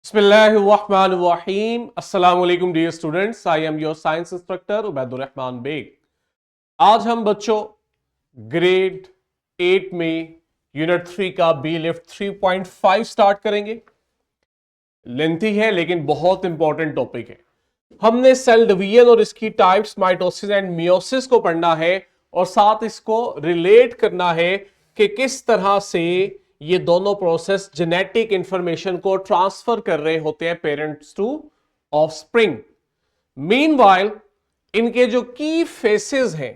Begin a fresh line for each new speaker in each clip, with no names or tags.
बिस्मिल्लाहिर्रहमानिर्रहीम। अस्सलाम वालेकुम dear students, I am your science instructor Ubaidur Rahman Baig. आज हम बच्चों ग्रेड 8 में यूनिट 3 का बी लिफ्ट 3.5 स्टार्ट करेंगे। लेंथी है लेकिन बहुत इंपॉर्टेंट टॉपिक है। हमने सेल डिवीजन और इसकी टाइप्स माइटोसिस एंड मियोसिस को पढ़ना है और साथ इसको रिलेट करना है कि किस तरह से ये दोनों प्रोसेस जेनेटिक इंफॉर्मेशन को ट्रांसफर कर रहे होते हैं पेरेंट्स टू ऑफस्प्रिंग। मीनवाइल इनके जो की फेसेस हैं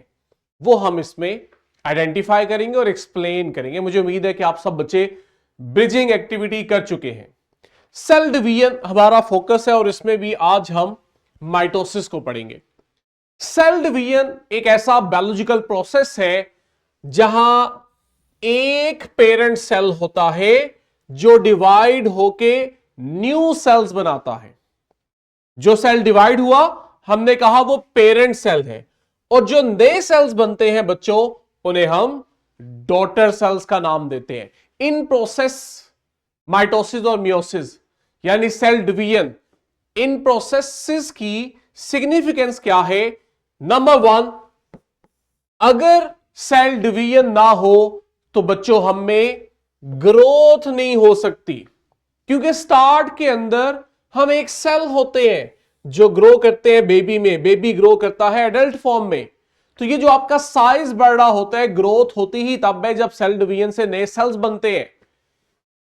वो हम इसमें आइडेंटिफाई करेंगे और एक्सप्लेन करेंगे। मुझे उम्मीद है कि आप सब बच्चे ब्रिजिंग एक्टिविटी कर चुके हैं। सेल डिवीजन हमारा फोकस है और इसमें भी आज हम माइटोसिस को पढ़ेंगे। सेल डिवीजन एक ऐसा बायोलॉजिकल प्रोसेस है जहां एक पेरेंट सेल होता है जो डिवाइड होके न्यू सेल्स बनाता है। जो सेल डिवाइड हुआ हमने कहा वो पेरेंट सेल है और जो नए सेल्स बनते हैं बच्चों उन्हें हम डॉटर सेल्स का नाम देते हैं। इन प्रोसेस माइटोसिस और मियोसिस यानी सेल डिवीजन, इन प्रोसेसेस की सिग्निफिकेंस क्या है? नंबर 1, अगर सेल डिवीजन ना हो तो बच्चों हम में ग्रोथ नहीं हो सकती, क्योंकि स्टार्ट के अंदर हम एक सेल होते हैं जो ग्रो करते हैं बेबी में, बेबी ग्रो करता है एडल्ट फॉर्म में। तो ये जो आपका साइज बढ़ रहा होता है, ग्रोथ होती ही तब है जब सेल डिवीजन से नए सेल्स बनते हैं।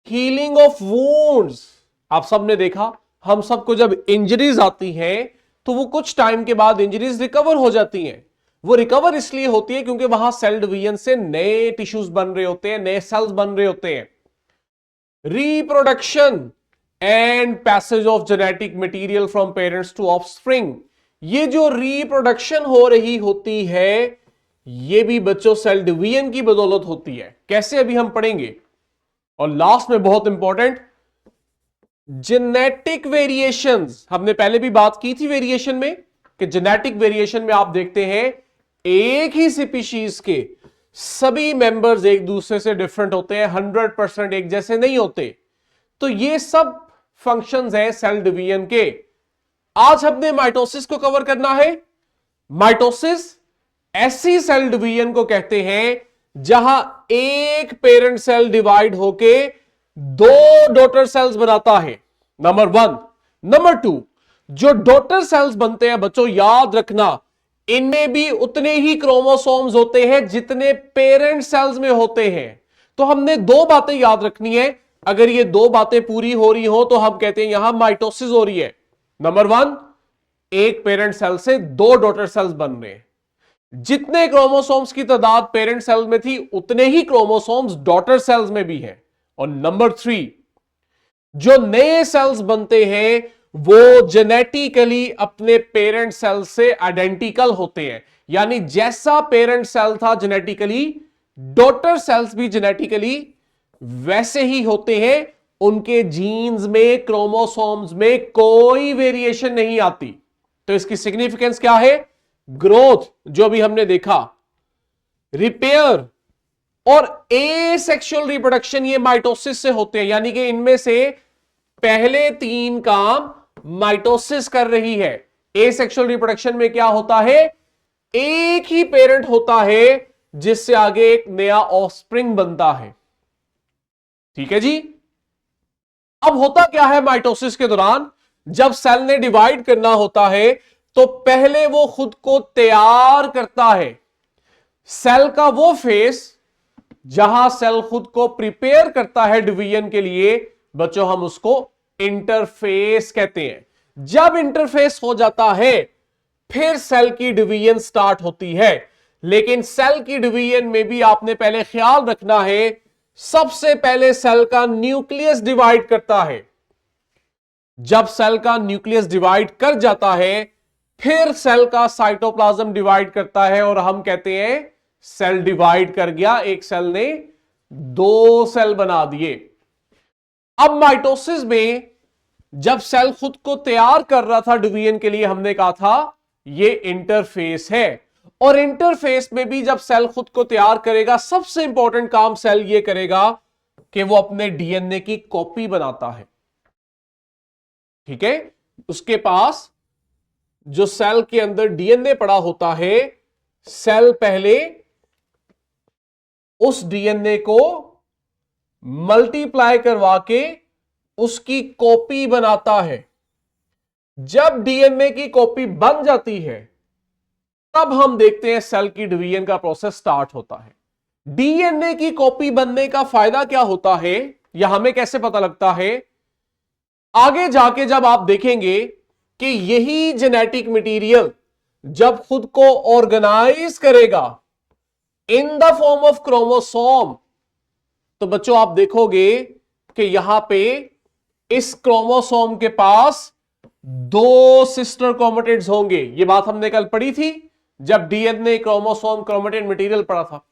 हीलिंग ऑफ वुंड्स, आप सबने देखा, हम सबको जब इंजरीज आती हैं तो वो कुछ टाइम के बाद इंजरीज रिकवर हो जाती हैं। वो रिकवर इसलिए होती है क्योंकि वहां सेल डिवीजन से नए टिश्यूज बन रहे होते हैं, नए सेल्स बन रहे होते हैं। Reproduction and passage of genetic material from parents to offspring, ये जो रिप्रोडक्शन हो रही होती है ये भी बच्चों सेल डिवीजन की बदौलत होती है। कैसे, अभी हम पढ़ेंगे। और लास्ट में बहुत इंपॉर्टेंट, जेनेटिक वेरिएशंस, हमने पहले भी बात की थी वेरिएशन में कि जेनेटिक वेरिएशन में आप देखते हैं एक ही स्पीशीज के सभी मेंबर्स एक दूसरे से डिफरेंट होते हैं, 100% एक जैसे नहीं होते। तो ये सब फंक्शंस हैं सेल डिवीजन के। आज हमने माइटोसिस को कवर करना है। माइटोसिस ऐसी सेल डिवीजन को कहते हैं जहां एक पेरेंट सेल डिवाइड होके दो डॉटर सेल्स बनाता है, नंबर 1। नंबर 2, जो डॉटर सेल्स बनते हैं बच्चों याद रखना, इनमें भी उतने ही क्रोमोसोम्स होते हैं जितने पेरेंट सेल्स में होते हैं। तो हमने दो बातें याद रखनी है। अगर ये दो बातें पूरी हो रही हो तो हम कहते हैं यहां माइटोसिस हो रही है। नंबर 1, एक पेरेंट सेल से दो डॉटर सेल्स बन रहे हैं। जितने क्रोमोसोम्स की तादाद पेरेंट सेल में थी उतने ही क्रोमोसोम्स डॉटर सेल्स में भी हैं। और नंबर 3, जो नए सेल्स बनते हैं वो जेनेटिकली अपने पेरेंट सेल से आइडेंटिकल होते हैं। यानी जैसा पेरेंट सेल था जेनेटिकली, डॉटर सेल्स भी जेनेटिकली वैसे ही होते हैं। उनके जीन्स में, क्रोमोसोम्स में कोई वेरिएशन नहीं आती। तो इसकी सिग्निफिकेंस क्या है? ग्रोथ, जो भी हमने देखा, रिपेयर और एसेक्सुअल रिप्रोडक्शन, ये माइटोसिस से होते हैं। यानी कि इनमें से पहले 3 काम माइटोसिस कर रही है। एसेक्सुअल रिप्रोडक्शन में क्या होता है? एक ही पेरेंट होता है जिससे आगे एक नया ऑफस्प्रिंग बनता है। ठीक है जी। अब होता क्या है माइटोसिस के दौरान, जब सेल ने डिवाइड करना होता है तो पहले वो खुद को तैयार करता है। सेल का वो फेस जहां सेल खुद को प्रिपेयर करता है डिवीजन के लिए, बच्चों हम उसको इंटरफेस कहते हैं। जब इंटरफेस हो जाता है फिर सेल की डिवीजन स्टार्ट होती है। लेकिन सेल की डिवीजन में भी आपने पहले ख्याल रखना है, सबसे पहले सेल का न्यूक्लियस डिवाइड करता है। जब सेल का न्यूक्लियस डिवाइड कर जाता है फिर सेल का साइटोप्लाज्म डिवाइड करता है और हम कहते हैं सेल डिवाइड कर गया, एक सेल ने 2 सेल बना दिए। अब माइटोसिस में जब सेल खुद को तैयार कर रहा था डिवीजन के लिए, हमने कहा था ये इंटरफेस है। और इंटरफेस में भी जब सेल खुद को तैयार करेगा, सबसे इंपॉर्टेंट काम सेल ये करेगा कि वो अपने डीएनए की कॉपी बनाता है। ठीक है, उसके पास जो सेल के अंदर डीएनए पड़ा होता है, सेल पहले उस डीएनए को मल्टीप्लाई करवा के उसकी कॉपी बनाता है। जब डीएनए की कॉपी बन जाती है तब हम देखते हैं सेल की डिवीजन का प्रोसेस स्टार्ट होता है। डीएनए की कॉपी बनने का फायदा क्या होता है या हमें कैसे पता लगता है? आगे जाके जब आप देखेंगे कि यही जेनेटिक मटेरियल जब खुद को ऑर्गेनाइज करेगा in the form of chromosome, तो बच्चों आप देखोगे कि यहां पे इस क्रोमोसोम के पास दो सिस्टर क्रोमेटिड्स होंगे। यह बात हमने कल पढ़ी थी जब डीएनए क्रोमोसोम क्रोमेटिड मटेरियल पढ़ा था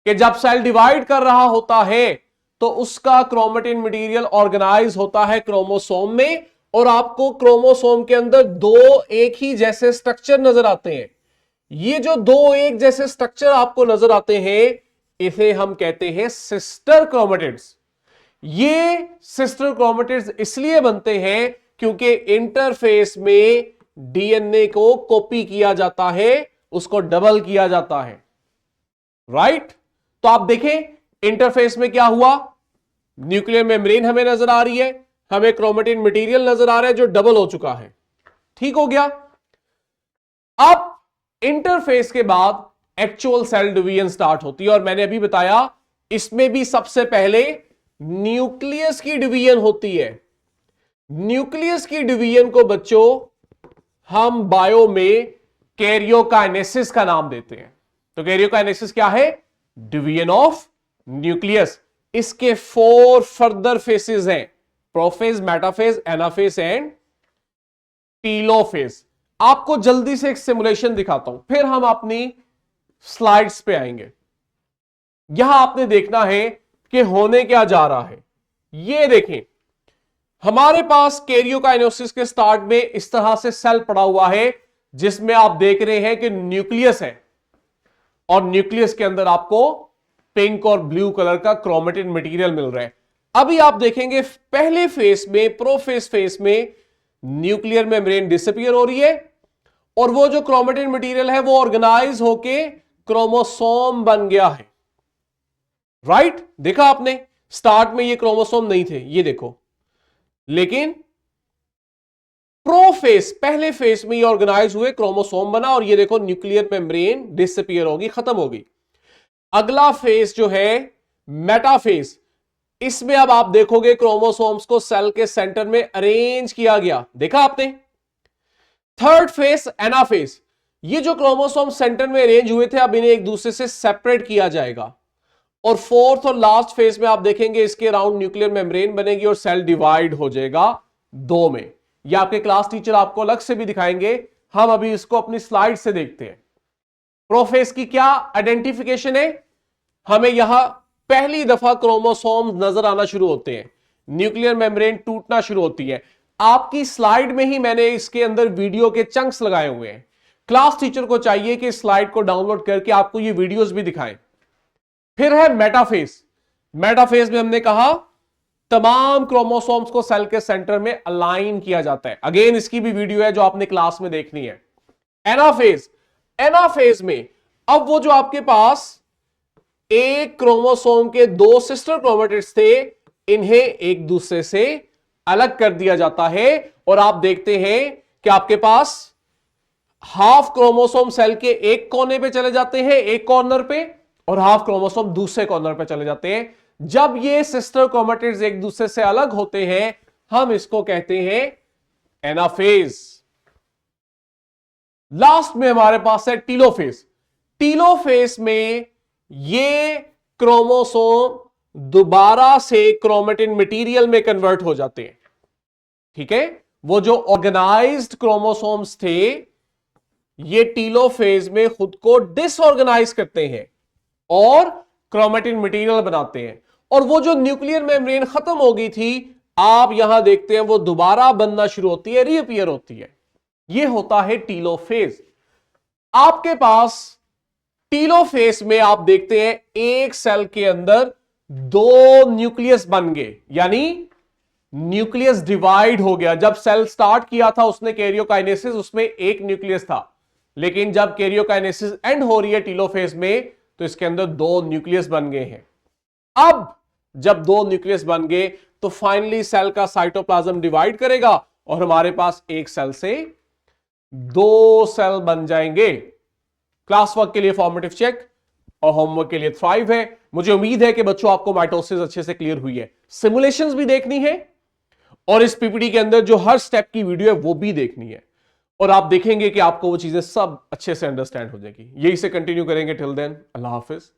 कि जब सेल डिवाइड कर रहा होता है तो उसका क्रोमेटिन मटेरियल ऑर्गेनाइज होता है क्रोमोसोम में, और आपको क्रोमोसोम के अंदर दो एक ही जैसे स्ट्रक्चर नजर आते हैं। ये जो दो एक जैसे स्ट्रक्चर आपको नजर आते हैं इसे हम कहते हैं सिस्टर क्रोमेटिड्स। ये सिस्टर क्रोमेटिड्स इसलिए बनते हैं क्योंकि इंटरफेस में डीएनए को कॉपी किया जाता है, उसको डबल किया जाता है। राइट? तो आप देखें इंटरफेस में क्या हुआ, न्यूक्लियर मेम्ब्रेन हमें नजर आ रही है, हमें क्रोमेटिन मटेरियल नजर आ रहा है जो डबल हो चुका है। ठीक हो गया। अब इंटरफेस के बाद एक्चुअल सेल डिवीजन स्टार्ट होती है, और मैंने अभी बताया इसमें भी सबसे पहले न्यूक्लियस की डिवीजन होती है। न्यूक्लियस की डिवीजन को बच्चों हम बायो में कैरियोकाइनेसिस का नाम देते हैं। तो कैरियोकाइनेसिस क्या है? Division of nucleus. इसके 4 फर्दर फेसेस हैं, prophase, metaphase, anaphase and telophase. आपको जल्दी से एक सिमुलेशन दिखाता हूं, फिर हम अपनी स्लाइड्स पे आएंगे। यहां आपने देखना है कि होने क्या जा रहा है। ये देखें, हमारे पास कैरियोकाइनेसिस के स्टार्ट में इस तरह से सेल पड़ा हुआ है जिसमें आप देख रहे हैं कि न्यूक्लियस है, और न्यूक्लियस के अंदर आपको पिंक और ब्लू कलर का क्रोमेटिन मटेरियल मिल रहा है। अभी आप देखेंगे पहले फेस में, प्रोफेज फेस में न्यूक्लियर मेम्ब्रेन डिसअपीयर हो रही है, और वो जो क्रोमेटिन मटेरियल है वो ऑर्गेनाइज होके क्रोमोसोम बन गया है। राइट? देखा आपने, स्टार्ट में ये क्रोमोसोम नहीं थे, ये देखो, लेकिन प्रोफेस पहले फेस में ये ऑर्गेनाइज हुए, क्रोमोसोम बना, और ये देखो न्यूक्लियर मेम्ब्रेन डिसअपीयर होगी, खत्म होगी। अगला फेस जो है मेटाफेज, इसमें अब आप देखोगे क्रोमोसोम्स को सेल के सेंटर में अरेंज किया गया, देखा आपने। थर्ड फेस एनाफेज, ये जो क्रोमोसोम सेंटर में अरेंज हुए थे अब इन्हें एक दूसरे से सेपरेट किया जाएगा। और फोर्थ और लास्ट फेज में आप देखेंगे इसके अराउंड न्यूक्लियर मेम्ब्रेन बनेगी और सेल डिवाइड हो जाएगा 2 में। ये आपके क्लास टीचर आपको अलग से भी दिखाएंगे, हम अभी इसको अपनी स्लाइड से देखते हैं। प्रोफेज की क्या आइडेंटिफिकेशन है? हमें यहां पहली दफा क्रोमोसोम नजर आना शुरू होते हैं, न्यूक्लियर मेम्ब्रेन टूटना शुरू होती है। आपकी स्लाइड में ही मैंने इसके अंदर वीडियो के चंक्स लगाए हुए हैं। क्लास टीचर को चाहिए कि स्लाइड को डाउनलोड करके आपको ये वीडियोस भी दिखाएं। फिर है मेटाफेज। मेटाफेज में हमने कहा तमाम क्रोमोसोम्स को सेल के सेंटर में अलाइन किया जाता है। अगेन इसकी भी वीडियो है जो आपने क्लास में देखनी है। एनाफेज, एनाफेज में अब वो जो आपके पास एक क्रोमोसोम के 2 सिस्टर क्रोमेटिड्स थे, इन्हें एक दूसरे से अलग कर दिया जाता है, और आप देखते हैं कि आपके पास हाफ क्रोमोसोम सेल के एक कोने पे चले जाते हैं, एक कॉर्नर पे, और हाफ क्रोमोसोम दूसरे कॉर्नर पे चले जाते हैं। जब ये सिस्टर क्रोमेटिड्स एक दूसरे से अलग होते हैं हम इसको कहते हैं एनाफेज। लास्ट में हमारे पास है टीलोफेज। टीलोफेज में ये क्रोमोसोम दोबारा से क्रोमेटिन मटेरियल में कन्वर्ट हो जाते हैं। ठीक है, वो जो ऑर्गेनाइज्ड क्रोमोसोम्स थे ये टीलोफेज में खुद को डिसऑर्गेनाइज करते हैं और क्रोमेटिन मटेरियल बनाते हैं, और वो जो न्यूक्लियर मेम्ब्रेन खत्म हो गई थी आप यहां देखते हैं वो दोबारा बनना शुरू होती है, रीअपीयर होती है। ये होता है टीलोफेज। आपके पास टीलोफेज में आप देखते हैं एक सेल के अंदर 2 न्यूक्लियस बन गए, यानी न्यूक्लियस डिवाइड हो गया। जब सेल स्टार्ट किया था उसने कैरियोकाइनेसिस, उसमें एक न्यूक्लियस था, लेकिन जब कैरियोकाइनेसिस एंड हो रही है टीलोफेज में तो इसके अंदर दो न्यूक्लियस बन गए हैं। अब जब दो न्यूक्लियस बन गए तो फाइनली सेल का साइटोप्लाज्म डिवाइड करेगा और हमारे पास एक सेल से दो सेल बन जाएंगे। क्लास वर्क के लिए फॉर्मेटिव चेक और होमवर्क के लिए थ्राइव है। मुझे उम्मीद है कि बच्चों आपको माइटोसिस अच्छे से क्लियर हुई है। सिमुलेशंस भी देखनी है और इस पीपीटी के अंदर जो हर स्टेप की वीडियो है वो भी देखनी है, और आप देखेंगे कि आपको वो चीजें सब अच्छे से अंडरस्टैंड हो जाएगी। यही से कंटिन्यू करेंगे। टिल देन, अल्लाह हाफिज।